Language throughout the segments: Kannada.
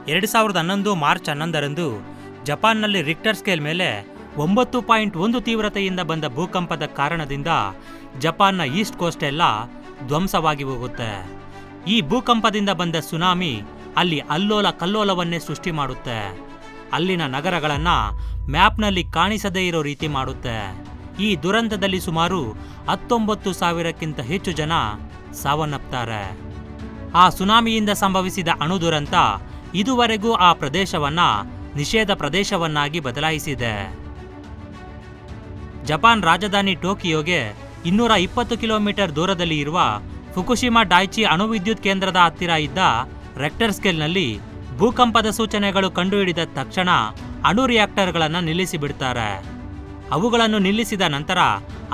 2011 ಮಾರ್ಚ್ 11ರಂದು ಜಪಾನ್ನಲ್ಲಿ ರಿಕ್ಟರ್ ಸ್ಕೇಲ್ ಮೇಲೆ 9.1 ತೀವ್ರತೆಯಿಂದ ಬಂದ ಭೂಕಂಪದ ಕಾರಣದಿಂದ ಜಪಾನ್ನ ಈಸ್ಟ್ ಕೋಸ್ಟ್ ಎಲ್ಲ ಧ್ವಂಸವಾಗಿ ಹೋಗುತ್ತೆ. ಈ ಭೂಕಂಪದಿಂದ ಬಂದ ಸುನಾಮಿ ಅಲ್ಲಿ ಅಲ್ಲೋಲ ಕಲ್ಲೋಲವನ್ನೇ ಸೃಷ್ಟಿ ಮಾಡುತ್ತೆ. ಅಲ್ಲಿನ ನಗರಗಳನ್ನು ಮ್ಯಾಪ್ನಲ್ಲಿ ಕಾಣಿಸದೇ ಇರೋ ರೀತಿ ಮಾಡುತ್ತೆ. ಈ ದುರಂತದಲ್ಲಿ ಸುಮಾರು 19,000ಕ್ಕಿಂತ ಹೆಚ್ಚು ಜನ ಸಾವನ್ನಪ್ತಾರೆ. ಆ ಸುನಾಮಿಯಿಂದ ಸಂಭವಿಸಿದ ಅಣು ದುರಂತ ಇದುವರೆಗೂ ಆ ಪ್ರದೇಶವನ್ನ ನಿಷೇಧ ಪ್ರದೇಶವನ್ನಾಗಿ ಬದಲಾಯಿಸಿದೆ. ಜಪಾನ್ ರಾಜಧಾನಿ ಟೋಕಿಯೋಗೆ 220 ಕಿಲೋಮೀಟರ್ ದೂರದಲ್ಲಿ ಇರುವ ಫುಕುಶಿಮಾ ಡೈಚಿ ಅಣುವಿದ್ಯುತ್ ಕೇಂದ್ರದ ಹತ್ತಿರ ಇದ್ದ ರೆಕ್ಟರ್ ಸ್ಕೇಲ್ನಲ್ಲಿ ಭೂಕಂಪದ ಸೂಚನೆಗಳು ಕಂಡುಹಿಡಿದ ತಕ್ಷಣ ಅಣು ರಿಯಾಕ್ಟರ್ಗಳನ್ನು ನಿಲ್ಲಿಸಿಬಿಡ್ತಾರೆ. ಅವುಗಳನ್ನು ನಿಲ್ಲಿಸಿದ ನಂತರ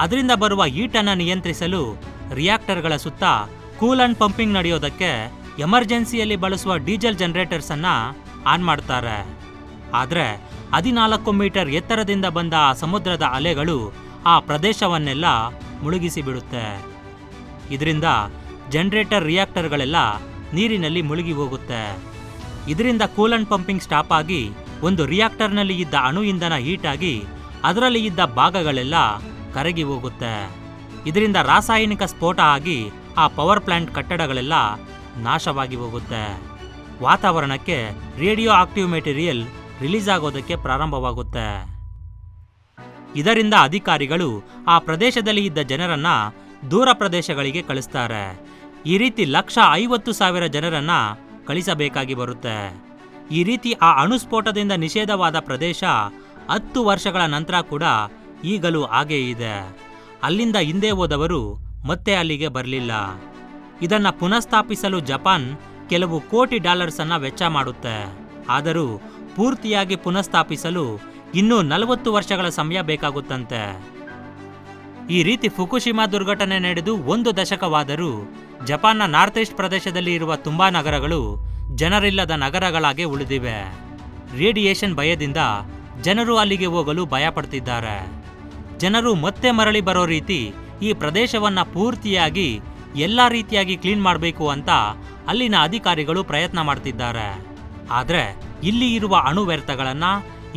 ಅದರಿಂದ ಬರುವ ಹೀಟನ್ನು ನಿಯಂತ್ರಿಸಲು ರಿಯಾಕ್ಟರ್ಗಳ ಸುತ್ತ ಕೂಲಂಟ್ ಪಂಪಿಂಗ್ ನಡೆಯೋದಕ್ಕೆ ಎಮರ್ಜೆನ್ಸಿಯಲ್ಲಿ ಬಳಸುವ ಡೀಸೆಲ್ ಜನರೇಟರ್ಸ್ ಅನ್ನ ಆನ್ ಮಾಡ್ತಾರೆ. ಆದರೆ 14 ಮೀಟರ್ ಎತ್ತರದಿಂದ ಬಂದ ಆ ಸಮುದ್ರದ ಅಲೆಗಳು ಆ ಪ್ರದೇಶವನ್ನೆಲ್ಲ ಮುಳುಗಿಸಿ ಬಿಡುತ್ತೆ. ಇದರಿಂದ ಜನರೇಟರ್ ರಿಯಾಕ್ಟರ್ಗಳೆಲ್ಲ ನೀರಿನಲ್ಲಿ ಮುಳುಗಿ ಹೋಗುತ್ತೆ. ಇದರಿಂದ ಕೂಲಂಟ್ ಪಂಪಿಂಗ್ ಸ್ಟಾಪ್ ಆಗಿ ಒಂದು ರಿಯಾಕ್ಟರ್ನಲ್ಲಿ ಇದ್ದ ಅಣು ಇಂಧನ ಹೀಟ್ ಆಗಿ ಅದರಲ್ಲಿ ಇದ್ದ ಭಾಗಗಳೆಲ್ಲ ಕರಗಿ ಹೋಗುತ್ತೆ. ಇದರಿಂದ ರಾಸಾಯನಿಕ ಸ್ಫೋಟ ಆಗಿ ಆ ಪವರ್ ಪ್ಲಾಂಟ್ ಕಟ್ಟಡಗಳೆಲ್ಲ ನಾಶವಾಗಿ ಹೋಗುತ್ತೆ. ವಾತಾವರಣಕ್ಕೆ ರೇಡಿಯೋ ಆಕ್ಟಿವ್ ಮೆಟೀರಿಯಲ್ ರಿಲೀಸ್ ಆಗೋದಕ್ಕೆ ಪ್ರಾರಂಭವಾಗುತ್ತೆ. ಇದರಿಂದ ಅಧಿಕಾರಿಗಳು ಆ ಪ್ರದೇಶದಲ್ಲಿ ಇದ್ದ ಜನರನ್ನ ದೂರ ಪ್ರದೇಶಗಳಿಗೆ ಕಳಿಸ್ತಾರೆ. ಈ ರೀತಿ 150,000 ಜನರನ್ನ ಕಳಿಸಬೇಕಾಗಿ ಬರುತ್ತೆ. ಈ ರೀತಿ ಆ ಅಣುಸ್ಫೋಟದಿಂದ ನಿಷೇಧವಾದ ಪ್ರದೇಶ 10 ವರ್ಷಗಳ ನಂತರ ಕೂಡ ಈಗಲೂ ಹಾಗೇ ಇದೆ. ಅಲ್ಲಿಂದ ಹಿಂದೆ ಹೋದವರು ಮತ್ತೆ ಅಲ್ಲಿಗೆ ಬರಲಿಲ್ಲ. ಇದನ್ನ ಪುನಃಸ್ಥಾಪಿಸಲು ಜಪಾನ್ ಕೆಲವು ಕೋಟಿ ಡಾಲರ್ಸ್ ಅನ್ನ ವೆಚ್ಚ ಮಾಡುತ್ತೆ. ಆದರೂ ಪೂರ್ತಿಯಾಗಿ ಪುನಃಸ್ಥಾಪಿಸಲು ಇನ್ನೂ 40 ವರ್ಷಗಳ ಸಮಯ ಬೇಕಾಗುತ್ತಂತೆ. ಈ ರೀತಿ ಫುಕುಶಿಮಾ ದುರ್ಘಟನೆ ನಡೆದು 1 ದಶಕವಾದರೂ ಜಪಾನ್ನ ನಾರ್ತ್ ಈಸ್ಟ್ ಪ್ರದೇಶದಲ್ಲಿ ಇರುವ ತುಂಬಾ ನಗರಗಳು ಜನರಿಲ್ಲದ ನಗರಗಳಾಗಿ ಉಳಿದಿವೆ. ರೇಡಿಯೇಷನ್ ಭಯದಿಂದ ಜನರು ಅಲ್ಲಿಗೆ ಹೋಗಲು ಭಯ ಪಡ್ತಿದ್ದಾರೆ. ಜನರು ಮತ್ತೆ ಮರಳಿ ಬರೋ ರೀತಿ ಈ ಪ್ರದೇಶವನ್ನ ಪೂರ್ತಿಯಾಗಿ ಎಲ್ಲಾ ರೀತಿಯಾಗಿ ಕ್ಲೀನ್ ಮಾಡಬೇಕು ಅಂತ ಅಲ್ಲಿನ ಅಧಿಕಾರಿಗಳು ಪ್ರಯತ್ನ ಮಾಡ್ತಿದ್ದಾರೆ. ಆದ್ರೆ ಇಲ್ಲಿ ಇರುವ ಅಣು ವ್ಯರ್ಥಗಳನ್ನ,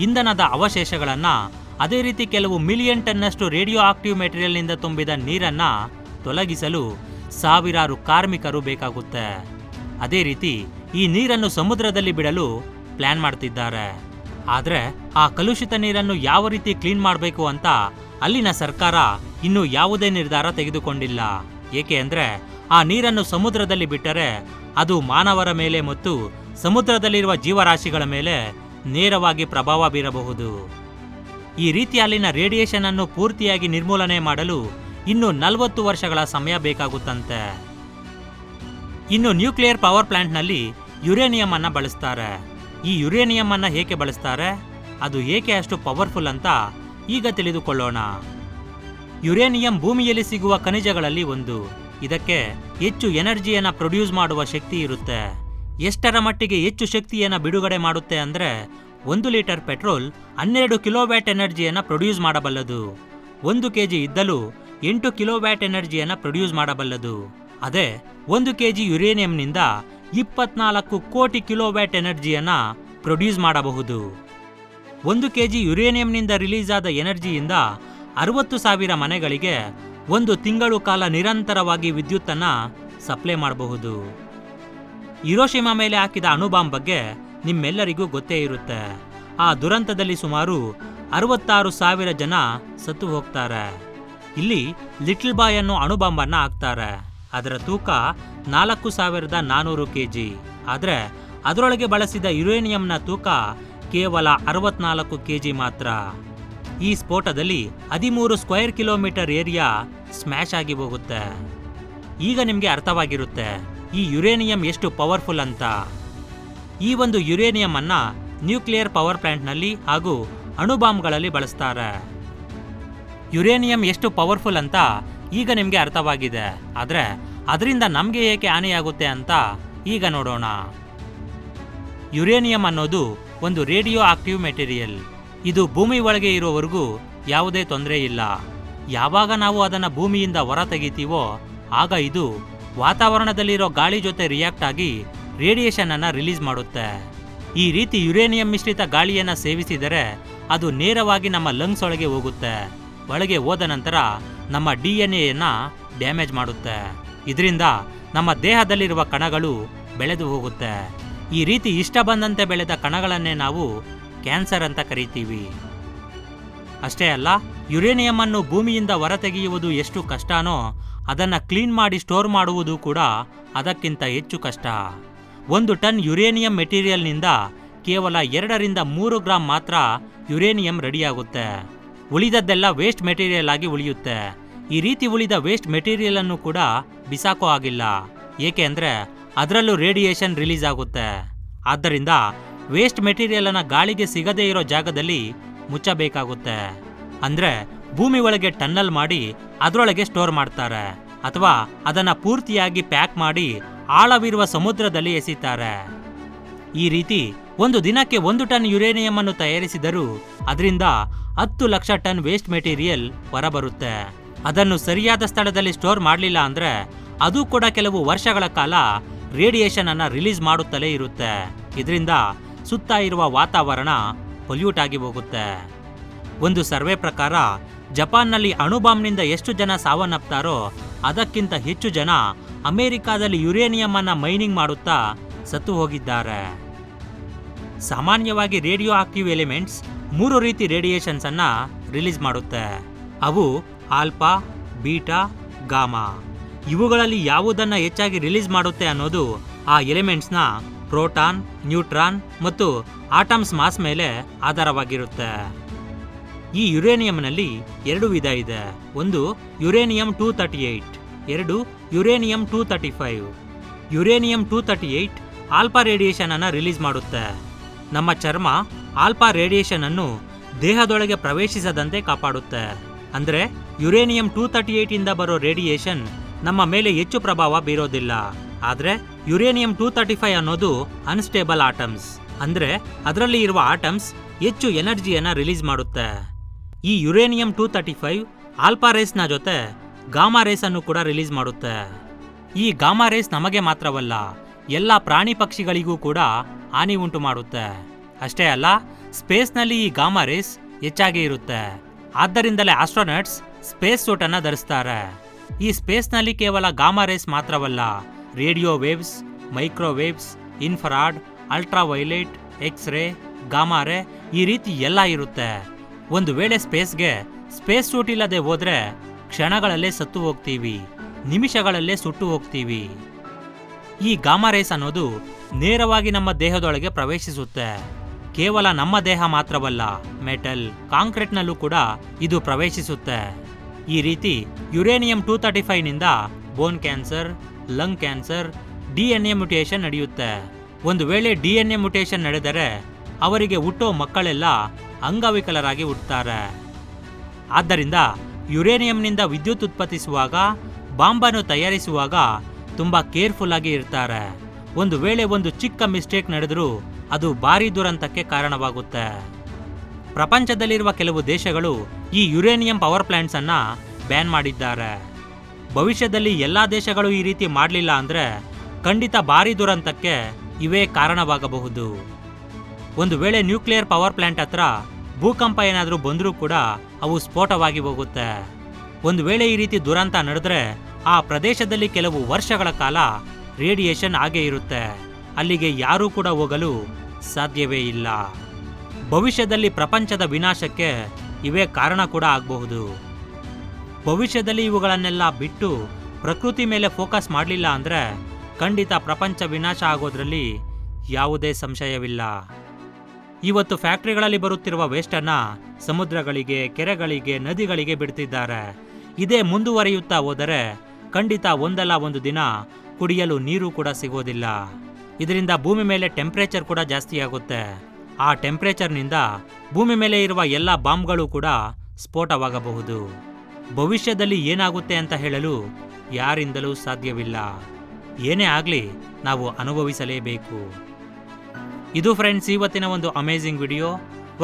ಇಂಧನದ ಅವಶೇಷಗಳನ್ನ, ಅದೇ ರೀತಿ ಕೆಲವು ಮಿಲಿಯನ್ ಟನ್ನಷ್ಟು ರೇಡಿಯೋ ಆಕ್ಟಿವ್ ಮೆಟೀರಿಯಲ್ನಿಂದ ತುಂಬಿದ ನೀರನ್ನ ತೊಲಗಿಸಲು ಸಾವಿರಾರು ಕಾರ್ಮಿಕರು ಬೇಕಾಗುತ್ತೆ. ಅದೇ ರೀತಿ ಈ ನೀರನ್ನು ಸಮುದ್ರದಲ್ಲಿ ಬಿಡಲು ಪ್ಲಾನ್ ಮಾಡ್ತಿದ್ದಾರೆ. ಆದ್ರೆ ಆ ಕಲುಷಿತ ನೀರನ್ನು ಯಾವ ರೀತಿ ಕ್ಲೀನ್ ಮಾಡಬೇಕು ಅಂತ ಅಲ್ಲಿನ ಸರ್ಕಾರ ಇನ್ನೂ ಯಾವುದೇ ನಿರ್ಧಾರ ತೆಗೆದುಕೊಂಡಿಲ್ಲ. ಏಕೆ ಅಂದ್ರೆ ಆ ನೀರನ್ನು ಸಮುದ್ರದಲ್ಲಿ ಬಿಟ್ಟರೆ ಅದು ಮಾನವರ ಮೇಲೆ ಮತ್ತು ಸಮುದ್ರದಲ್ಲಿರುವ ಜೀವರಾಶಿಗಳ ಮೇಲೆ ನೇರವಾಗಿ ಪ್ರಭಾವ ಬೀರಬಹುದು. ಈ ರೀತಿ ಅಲ್ಲಿನ ರೇಡಿಯೇಷನ್ ಅನ್ನು ಪೂರ್ತಿಯಾಗಿ ನಿರ್ಮೂಲನೆ ಮಾಡಲು ಇನ್ನು 40 ವರ್ಷಗಳ ಸಮಯ ಬೇಕಾಗುತ್ತಂತೆ. ಇನ್ನು ನ್ಯೂಕ್ಲಿಯರ್ ಪವರ್ ಪ್ಲಾಂಟ್ನಲ್ಲಿ ಯುರೇನಿಯಂ ಅನ್ನ ಬಳಸ್ತಾರೆ. ಈ ಯುರೇನಿಯಂ ಅನ್ನ ಏಕೆ ಬಳಸ್ತಾರೆ, ಅದು ಏಕೆ ಅಷ್ಟು ಪವರ್ಫುಲ್ ಅಂತ ಈಗ ತಿಳಿದುಕೊಳ್ಳೋಣ. ಯುರೇನಿಯಂ ಭೂಮಿಯಲ್ಲಿ ಸಿಗುವ ಖನಿಜಗಳಲ್ಲಿ ಒಂದು. ಇದಕ್ಕೆ ಹೆಚ್ಚು ಎನರ್ಜಿಯನ್ನು ಪ್ರೊಡ್ಯೂಸ್ ಮಾಡುವ ಶಕ್ತಿ ಇರುತ್ತೆ. ಎಷ್ಟರ ಮಟ್ಟಿಗೆ ಹೆಚ್ಚು ಶಕ್ತಿಯನ್ನು ಬಿಡುಗಡೆ ಮಾಡುತ್ತೆ ಅಂದ್ರೆ 1 ಲೀಟರ್ ಪೆಟ್ರೋಲ್ 12 ಕಿಲೋವ್ಯಾಟ್ ಎನರ್ಜಿಯನ್ನು ಪ್ರೊಡ್ಯೂಸ್ ಮಾಡಬಲ್ಲದು. 1 ಕೆಜಿ ಇದ್ದಲು 8 ಕಿಲೋವ್ಯಾಟ್ ಎನರ್ಜಿಯನ್ನು ಪ್ರೊಡ್ಯೂಸ್ ಮಾಡಬಲ್ಲದು. ಅದೇ 1 ಕೆಜಿ ಯುರೇನಿಯಂನಿಂದ 24 ಕೋಟಿ ಕಿಲೋವ್ಯಾಟ್ ಎನರ್ಜಿಯನ್ನ ಪ್ರೊಡ್ಯೂಸ್ ಮಾಡಬಹುದು. 1 ಕೆಜಿ ಯುರೇನಿಯಂನಿಂದ ರಿಲೀಸ್ ಆದ ಎನರ್ಜಿಯಿಂದ 60,000 ಮನೆಗಳಿಗೆ 1 ತಿಂಗಳು ಕಾಲ ನಿರಂತರವಾಗಿ ವಿದ್ಯುತ್ತನ್ನ ಸಪ್ಲೈ ಮಾಡಬಹುದು. ಹಿರೋಶಿಮಾ ಮೇಲೆ ಹಾಕಿದ ಅಣುಬಾಂಬ್ ಬಗ್ಗೆ ನಿಮ್ಮೆಲ್ಲರಿಗೂ ಗೊತ್ತೇ ಇರುತ್ತೆ. ಆ ದುರಂತದಲ್ಲಿ ಸುಮಾರು 66,000 ಜನ ಸತ್ತು ಹೋಗ್ತಾರೆ. ಇಲ್ಲಿ ಲಿಟಲ್ ಬಾಯ್ ಅನ್ನೋ ಅಣುಬಾಂಬನ್ನ ಹಾಕ್ತಾರೆ. ಅದರ ತೂಕ 4,400 ಕೆಜಿ. ಆದರೆ ಅದರೊಳಗೆ ಬಳಸಿದ ಯುರೇನಿಯಂನ ತೂಕ ಕೇವಲ 64 ಕೆಜಿ ಮಾತ್ರ. ಈ ಸ್ಫೋಟದಲ್ಲಿ 13 ಸ್ಕ್ವೇರ್ ಕಿಲೋಮೀಟರ್ ಏರಿಯಾ ಸ್ಮ್ಯಾಶ್ ಆಗಿ ಹೋಗುತ್ತೆ. ಈಗ ನಿಮಗೆ ಅರ್ಥವಾಗಿರುತ್ತೆ ಈ ಯುರೇನಿಯಂ ಎಷ್ಟು ಪವರ್ಫುಲ್ ಅಂತ. ಈ ಒಂದು ಯುರೇನಿಯಂ ಅನ್ನ ನ್ಯೂಕ್ಲಿಯರ್ ಪವರ್ ಪ್ಲಾಂಟ್ನಲ್ಲಿ ಹಾಗೂ ಅಣುಬಾಂಬ್ಗಳಲ್ಲಿ ಬಳಸ್ತಾರೆ. ಯುರೇನಿಯಂ ಎಷ್ಟು ಪವರ್ಫುಲ್ ಅಂತ ಈಗ ನಿಮಗೆ ಅರ್ಥವಾಗಿದೆ. ಆದರೆ ಅದರಿಂದ ನಮಗೆ ಏಕೆ ಹಾನಿಯಾಗುತ್ತೆ ಅಂತ ಈಗ ನೋಡೋಣ. ಯುರೇನಿಯಂ ಅನ್ನೋದು ಒಂದು ರೇಡಿಯೋ ಆಕ್ಟಿವ್ ಮೆಟೀರಿಯಲ್. ಇದು ಭೂಮಿ ಒಳಗೆ ಇರೋವರೆಗೂ ಯಾವುದೇ ತೊಂದರೆ ಇಲ್ಲ. ಯಾವಾಗ ನಾವು ಅದನ್ನು ಭೂಮಿಯಿಂದ ಹೊರ ತೆಗಿತೀವೋ ಆಗ ಇದು ವಾತಾವರಣದಲ್ಲಿರೋ ಗಾಳಿ ಜೊತೆ ರಿಯಾಕ್ಟ್ ಆಗಿ ರೇಡಿಯೇಷನ್ ಅನ್ನ ರಿಲೀಸ್ ಮಾಡುತ್ತೆ. ಈ ರೀತಿ ಯುರೇನಿಯಂ ಮಿಶ್ರಿತ ಗಾಳಿಯನ್ನು ಸೇವಿಸಿದರೆ ಅದು ನೇರವಾಗಿ ನಮ್ಮ ಲಂಗ್ಸ್ ಒಳಗೆ ಹೋಗುತ್ತೆ. ಒಳಗೆ ಹೋದ ನಂತರ ನಮ್ಮ DNA ಡ್ಯಾಮೇಜ್ ಮಾಡುತ್ತೆ. ಇದರಿಂದ ನಮ್ಮ ದೇಹದಲ್ಲಿರುವ ಕಣಗಳು ಬೆಳೆದು ಹೋಗುತ್ತೆ. ಈ ರೀತಿ ಇಷ್ಟ ಬಂದಂತೆ ಬೆಳೆದ ಕಣಗಳನ್ನೇ ನಾವು ಕ್ಯಾನ್ಸರ್ ಅಂತ ಕರೀತೀವಿ. ಅಷ್ಟೇ ಅಲ್ಲ, ಯುರೇನಿಯಂ ಅನ್ನು ಭೂಮಿಯಿಂದ ಹೊರತೆಗೆಯುವುದು ಎಷ್ಟು ಕಷ್ಟನೋ ಅದನ್ನು ಕ್ಲೀನ್ ಮಾಡಿ ಸ್ಟೋರ್ ಮಾಡುವುದು ಕೂಡ ಅದಕ್ಕಿಂತ ಹೆಚ್ಚು ಕಷ್ಟ. 1 ಟನ್ ಯುರೇನಿಯಂ ಮೆಟೀರಿಯಲ್ನಿಂದ ಕೇವಲ 2 ರಿಂದ 3 ಗ್ರಾಂ ಮಾತ್ರ ಯುರೇನಿಯಂ ರೆಡಿಯಾಗುತ್ತೆ. ಉಳಿದದ್ದೆಲ್ಲ ವೇಸ್ಟ್ ಮೆಟೀರಿಯಲ್ ಆಗಿ ಉಳಿಯುತ್ತೆ. ಈ ರೀತಿ ಉಳಿದ ವೇಸ್ಟ್ ಮೆಟೀರಿಯಲ್ ಅನ್ನು ಕೂಡ ಬಿಸಾಕೋ ಆಗಿಲ್ಲ. ಏಕೆ ಅಂದರೆ ಅದರಲ್ಲೂ ರೇಡಿಯೇಷನ್ ರಿಲೀಸ್ ಆಗುತ್ತೆ. ಆದ್ದರಿಂದ ವೇಸ್ಟ್ ಮೆಟೀರಿಯಲ್ ಅನ್ನ ಗಾಳಿಗೆ ಸಿಗದೇ ಇರೋ ಜಾಗದಲ್ಲಿ ಮುಚ್ಚಬೇಕಾಗುತ್ತೆ. ಅಂದ್ರೆ ಭೂಮಿ ಒಳಗೆ ಟನ್ನಲ್ ಮಾಡಿ ಅದರೊಳಗೆ ಸ್ಟೋರ್ ಮಾಡ್ತಾರೆ, ಅಥವಾ ಅದನ್ನ ಪೂರ್ತಿಯಾಗಿ ಪ್ಯಾಕ್ ಮಾಡಿ ಆಳವಿರುವ ಸಮುದ್ರದಲ್ಲಿ ಎಸೀತಾರೆ. ಈ ರೀತಿ ಒಂದು ದಿನಕ್ಕೆ 1 ಟನ್ ಯುರೇನಿಯಂ ಅನ್ನು ತಯಾರಿಸಿದರೂ ಅದರಿಂದ 10 ಲಕ್ಷ ಟನ್ ವೇಸ್ಟ್ ಮೆಟೀರಿಯಲ್ ಹೊರಬರುತ್ತೆ. ಅದನ್ನು ಸರಿಯಾದ ಸ್ಥಳದಲ್ಲಿ ಸ್ಟೋರ್ ಮಾಡಲಿಲ್ಲ ಅಂದ್ರೆ ಅದು ಕೂಡ ಕೆಲವು ವರ್ಷಗಳ ಕಾಲ ರೇಡಿಯೇಷನ್ ಅನ್ನ ರಿಲೀಸ್ ಮಾಡುತ್ತಲೇ ಇರುತ್ತೆ. ಇದರಿಂದ ಸುತ್ತ ಇರುವ ವಾತಾವರಣ ಪೊಲ್ಯೂಟ್ ಆಗಿ ಹೋಗುತ್ತೆ. ಒಂದು ಸರ್ವೆ ಪ್ರಕಾರ ಜಪಾನ್ನಲ್ಲಿ ಅಣುಬಾಂಬ್ನಿಂದ ಎಷ್ಟು ಜನ ಸಾವನ್ನಪ್ತಾರೋ ಅದಕ್ಕಿಂತ ಹೆಚ್ಚು ಜನ ಅಮೆರಿಕಾದಲ್ಲಿ ಯುರೇನಿಯಂ ಅನ್ನ ಮೈನಿಂಗ್ ಮಾಡುತ್ತಾ ಸತ್ತು ಹೋಗಿದ್ದಾರೆ. ಸಾಮಾನ್ಯವಾಗಿ ರೇಡಿಯೋ ಆಕ್ಟಿವ್ ಎಲಿಮೆಂಟ್ಸ್ 3 ರೀತಿ ರೇಡಿಯೇಷನ್ಸ್ ಅನ್ನ ರಿಲೀಸ್ ಮಾಡುತ್ತೆ. ಅವು ಆಲ್ಫಾ, ಬೀಟಾ, ಗಾಮಾ. ಇವುಗಳಲ್ಲಿ ಯಾವುದನ್ನ ಹೆಚ್ಚಾಗಿ ರಿಲೀಸ್ ಮಾಡುತ್ತೆ ಅನ್ನೋದು ಆ ಎಲಿಮೆಂಟ್ಸ್ನ ಪ್ರೋಟಾನ್, ನ್ಯೂಟ್ರಾನ್ ಮತ್ತು ಆಟಮ್ಸ್ ಮಾಸ್ ಮೇಲೆ ಆಧಾರವಾಗಿರುತ್ತೆ. ಈ ಯುರೇನಿಯಂನಲ್ಲಿ 2 ವಿಧ ಇದೆ. ಒಂದು uranium 238, 2 uranium 235. Uranium 238 alpha radiation ಅನ್ನು ರಿಲೀಸ್ ಮಾಡುತ್ತೆ. ನಮ್ಮ ಚರ್ಮ ಆಲ್ಫಾ ರೇಡಿಯೇಷನ್ ಅನ್ನು ದೇಹದೊಳಗೆ ಪ್ರವೇಶಿಸದಂತೆ ಕಾಪಾಡುತ್ತೆ. ಅಂದ್ರೆ ಯುರೇನಿಯಂ 238 ಇಂದ ಬರೋ ರೇಡಿಯೇಷನ್ ನಮ್ಮ ಮೇಲೆ ಹೆಚ್ಚು ಪ್ರಭಾವ ಬೀರೋದಿಲ್ಲ. ಆದ್ರೆ ಯುರೇನಿಯಂ 235 ಅನ್ನೋದು ಅನ್ಸ್ಟೇಬಲ್ ಆಟಮ್ಸ್. ಅಂದ್ರೆ ಅದರಲ್ಲಿ ಇರುವ ಆಟಮ್ಸ್ ಹೆಚ್ಚು ಎನರ್ಜಿಯನ್ನ ರಿಲೀಸ್ ಮಾಡುತ್ತೆ. ಈ ಯುರೇನಿಯಂ 235 ಆಲ್ಫಾ ರೇಸ್ನ ಜೊತೆ ಗಾಮಾ ರೇಸ್ ಅನ್ನು ಕೂಡ ರಿಲೀಸ್ ಮಾಡುತ್ತೆ. ಈ ಗಾಮಾ ರೇಸ್ ನಮಗೆ ಮಾತ್ರವಲ್ಲ, ಎಲ್ಲ ಪ್ರಾಣಿ ಪಕ್ಷಿಗಳಿಗೂ ಕೂಡ ಹಾನಿ ಉಂಟು ಮಾಡುತ್ತೆ. ಅಷ್ಟೇ ಅಲ್ಲ, ಸ್ಪೇಸ್ನಲ್ಲಿ ಈ ಗಾಮಾ ರೇಸ್ ಹೆಚ್ಚಾಗಿ ಇರುತ್ತೆ. ಆದ್ದರಿಂದಲೇ ಆಸ್ಟ್ರೋನಟ್ಸ್ ಸ್ಪೇಸ್ ಸೂಟ್ ಅನ್ನ ಧರಿಸ್ತಾರೆ. ಈ ಸ್ಪೇಸ್ನಲ್ಲಿ ಕೇವಲ ಗಾಮಾ ರೇಸ್ ಮಾತ್ರವಲ್ಲ, radio waves, microwaves, infrared, ultraviolet, X ray, gamma ray, ಈ ರೀತಿ ಎಲ್ಲ ಇರುತ್ತೆ. ಒಂದು ವೇಳೆ ಸ್ಪೇಸ್ಗೆ ಸ್ಪೇಸ್ ಸೂಟ್ ಇಲ್ಲದೆ ಹೋದ್ರೆ ಕ್ಷಣಗಳಲ್ಲೇ ಸತ್ತು ಹೋಗ್ತೀವಿ, ನಿಮಿಷಗಳಲ್ಲೇ ಸುಟ್ಟು ಹೋಗ್ತೀವಿ. ಈ ಗಾಮಾ ರೇಸ್ ಅನ್ನೋದು ನೇರವಾಗಿ ನಮ್ಮ ದೇಹದೊಳಗೆ ಪ್ರವೇಶಿಸುತ್ತೆ. ಕೇವಲ ನಮ್ಮ ದೇಹ ಮಾತ್ರವಲ್ಲ, ಮೆಟಲ್, ಕಾಂಕ್ರೀಟ್ನಲ್ಲೂ ಕೂಡ ಇದು ಪ್ರವೇಶಿಸುತ್ತೆ. ಈ ರೀತಿ ಯುರೇನಿಯಂ 235 ನಿಂದ ಬೋನ್ cancer, lung cancer, DNA mutation ನಡೆಯುತ್ತೆ. ಒಂದು ವೇಳೆ DNA ಮ್ಯುಟೇಷನ್ ನಡೆದರೆ ಅವರಿಗೆ ಹುಟ್ಟೋ ಮಕ್ಕಳೆಲ್ಲ ಅಂಗವಿಕಲರಾಗಿ ಹುಟ್ಟುತ್ತಾರೆ. ಆದ್ದರಿಂದ ಯುರೇನಿಯಂನಿಂದ ವಿದ್ಯುತ್ ಉತ್ಪಾದಿಸುವಾಗ, ಬಾಂಬನ್ನು ತಯಾರಿಸುವಾಗ ತುಂಬಾ ಕೇರ್ಫುಲ್ ಆಗಿ ಇರ್ತಾರೆ. ಒಂದು ವೇಳೆ ಒಂದು ಚಿಕ್ಕ ಮಿಸ್ಟೇಕ್ ನಡೆದರೂ ಅದು ಭಾರಿ ದುರಂತಕ್ಕೆ ಕಾರಣವಾಗುತ್ತೆ. ಪ್ರಪಂಚದಲ್ಲಿರುವ ಕೆಲವು ದೇಶಗಳು ಈ ಯುರೇನಿಯಂ ಪವರ್ ಪ್ಲಾಂಟ್ಸ್ ಅನ್ನ ಬ್ಯಾನ್ ಮಾಡಿದ್ದಾರೆ. ಭವಿಷ್ಯದಲ್ಲಿ ಎಲ್ಲಾ ದೇಶಗಳು ಈ ರೀತಿ ಮಾಡಲಿಲ್ಲ ಅಂದ್ರೆ ಖಂಡಿತ ಭಾರಿ ದುರಂತಕ್ಕೆ ಇವೇ ಕಾರಣವಾಗಬಹುದು. ಒಂದು ವೇಳೆ ನ್ಯೂಕ್ಲಿಯರ್ ಪವರ್ ಪ್ಲಾಂಟ್ ಹತ್ರ ಭೂಕಂಪ ಏನಾದರೂ ಬಂದರೂ ಕೂಡ ಅವು ಸ್ಫೋಟವಾಗಿ ಹೋಗುತ್ತೆ. ಒಂದು ವೇಳೆ ಈ ರೀತಿ ದುರಂತ ನಡೆದ್ರೆ ಆ ಪ್ರದೇಶದಲ್ಲಿ ಕೆಲವು ವರ್ಷಗಳ ಕಾಲ ರೇಡಿಯೇಷನ್ ಹಾಗೇ ಇರುತ್ತೆ. ಅಲ್ಲಿಗೆ ಯಾರೂ ಕೂಡ ಹೋಗಲು ಸಾಧ್ಯವೇ ಇಲ್ಲ. ಭವಿಷ್ಯದಲ್ಲಿ ಪ್ರಪಂಚದ ವಿನಾಶಕ್ಕೆ ಇವೇ ಕಾರಣ ಕೂಡ ಆಗಬಹುದು. ಭವಿಷ್ಯದಲ್ಲಿ ಇವುಗಳನ್ನೆಲ್ಲ ಬಿಟ್ಟು ಪ್ರಕೃತಿ ಮೇಲೆ ಫೋಕಸ್ ಮಾಡಲಿಲ್ಲ ಅಂದ್ರೆ ಖಂಡಿತ ಪ್ರಪಂಚ ವಿನಾಶ ಆಗೋದ್ರಲ್ಲಿ ಯಾವುದೇ ಸಂಶಯವಿಲ್ಲ. ಇವತ್ತು ಫ್ಯಾಕ್ಟರಿಗಳಲ್ಲಿ ಬರುತ್ತಿರುವ ವೇಸ್ಟನ್ನ ಸಮುದ್ರಗಳಿಗೆ, ಕೆರೆಗಳಿಗೆ, ನದಿಗಳಿಗೆ ಬಿಡ್ತಿದ್ದಾರೆ. ಇದೇ ಮುಂದುವರಿಯುತ್ತಾ ಹೋದರೆ ಖಂಡಿತ ಒಂದಲ್ಲ ಒಂದು ದಿನ ಕುಡಿಯಲು ನೀರು ಕೂಡ ಸಿಗೋದಿಲ್ಲ. ಇದರಿಂದ ಭೂಮಿ ಮೇಲೆ ಟೆಂಪರೇಚರ್ ಕೂಡ ಜಾಸ್ತಿ ಆಗುತ್ತೆ. ಆ ಟೆಂಪರೇಚರ್ನಿಂದ ಭೂಮಿ ಮೇಲೆ ಇರುವ ಎಲ್ಲ ಬಾಂಬ್ಗಳು ಕೂಡ ಸ್ಫೋಟವಾಗಬಹುದು. ಭವಿಷ್ಯದಲ್ಲಿ ಏನಾಗುತ್ತೆ ಅಂತ ಹೇಳಲು ಯಾರಿಂದಲೂ ಸಾಧ್ಯವಿಲ್ಲ. ಏನೇ ಆಗಲಿ ನಾವು ಅನುಭವಿಸಲೇಬೇಕು. ಇದು ಫ್ರೆಂಡ್ಸ್ ಇವತ್ತಿನ ಒಂದು ಅಮೇಜಿಂಗ್ ವಿಡಿಯೋ.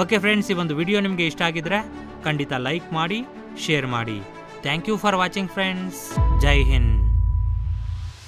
ಓಕೆ ಫ್ರೆಂಡ್ಸ್, ಈ ಒಂದು ವಿಡಿಯೋ ನಿಮಗೆ ಇಷ್ಟ ಆಗಿದ್ರೆ ಖಂಡಿತ ಲೈಕ್ ಮಾಡಿ, ಶೇರ್ ಮಾಡಿ. Thank you for watching friends. Jai Hind.